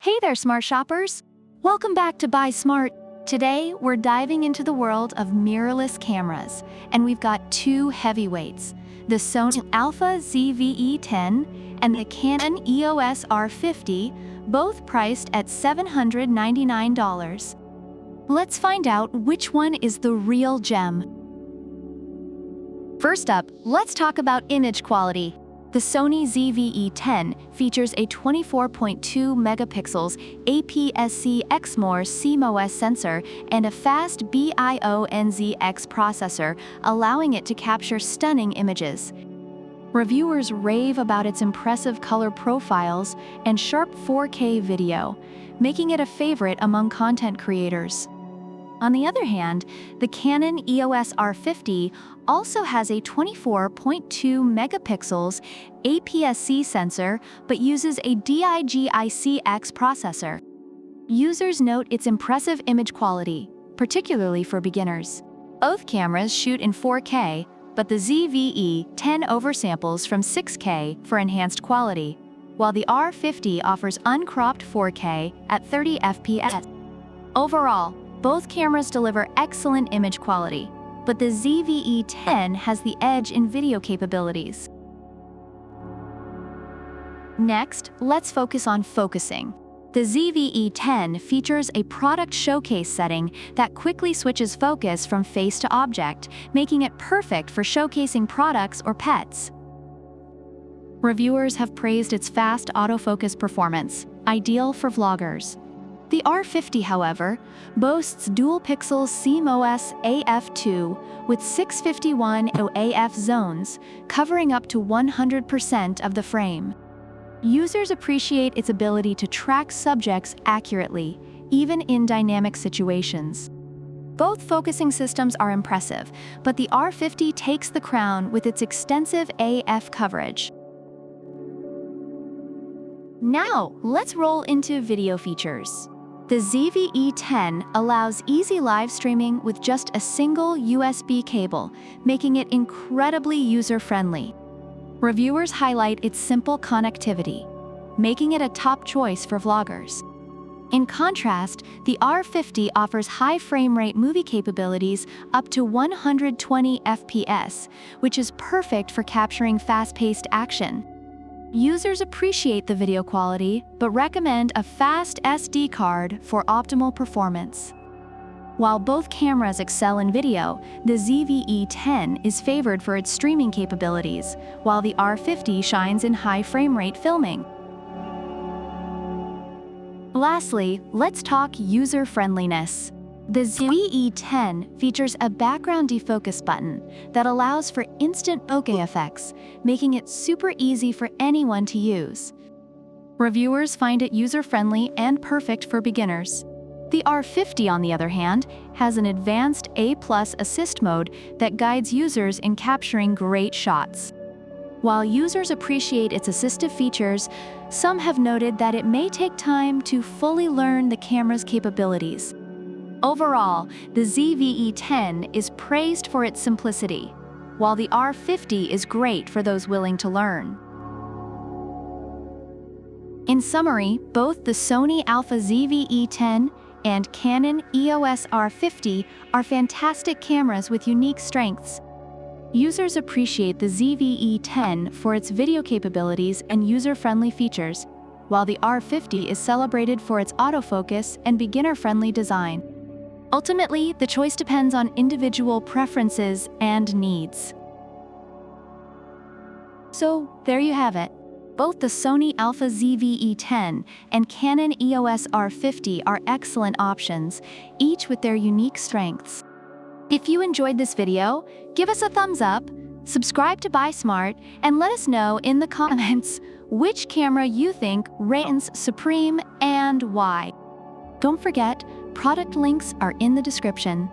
Hey there, smart shoppers! Welcome back to Buy Smart. Today, we're diving into the world of mirrorless cameras, and we've got two heavyweights, the Sony Alpha ZV-E10 and the Canon EOS R50, both priced at $799. Let's find out which one is the real gem. First up, let's talk about image quality. The Sony ZV-E10 features a 24.2 megapixels APS-C XMOR CMOS sensor and a fast BIONZX processor, allowing it to capture stunning images. Reviewers rave about its impressive color profiles and sharp 4K video, making it a favorite among content creators. On the other hand, the Canon EOS R50 also has a 24.2 megapixels APS-C sensor but uses a DIGICX processor. Users note its impressive image quality, particularly for beginners. Both cameras shoot in 4K, but the ZV-E10 oversamples from 6K for enhanced quality, while the R50 offers uncropped 4K at 30 FPS. Overall, both cameras deliver excellent image quality, but the ZV-E10 has the edge in video capabilities. Next, let's focus on focusing. The ZV-E10 features a product showcase setting that quickly switches focus from face to object, making it perfect for showcasing products or pets. Reviewers have praised its fast autofocus performance, ideal for vloggers. The R50, however, boasts dual-pixel CMOS AF2 with 651 AF zones, covering up to 100% of the frame. Users appreciate its ability to track subjects accurately, even in dynamic situations. Both focusing systems are impressive, but the R50 takes the crown with its extensive AF coverage. Now, let's roll into video features. The ZV-E10 allows easy live streaming with just a single USB cable, making it incredibly user-friendly. Reviewers highlight its simple connectivity, making it a top choice for vloggers. In contrast, the R50 offers high frame rate movie capabilities up to 120 FPS, which is perfect for capturing fast-paced action. Users appreciate the video quality, but recommend a fast SD card for optimal performance. While both cameras excel in video, the ZV-E10 is favored for its streaming capabilities, while the R50 shines in high frame rate filming. Lastly, let's talk user-friendliness. The ZV-E10 features a background defocus button that allows for instant bokeh effects, making it super easy for anyone to use. Reviewers find it user-friendly and perfect for beginners. The R50, on the other hand, has an advanced A+ assist mode that guides users in capturing great shots. While users appreciate its assistive features, some have noted that it may take time to fully learn the camera's capabilities. Overall, the ZV-E10 is praised for its simplicity, while the R50 is great for those willing to learn. In summary, both the Sony Alpha ZV-E10 and Canon EOS R50 are fantastic cameras with unique strengths. Users appreciate the ZV-E10 for its video capabilities and user-friendly features, while the R50 is celebrated for its autofocus and beginner-friendly design. Ultimately, the choice depends on individual preferences and needs. So, there you have it. Both the Sony Alpha ZV-E10 and Canon EOS R50 are excellent options, each with their unique strengths. If you enjoyed this video, give us a thumbs up, subscribe to Buy Smart, and let us know in the comments which camera you think reigns supreme and why. Don't forget, product links are in the description.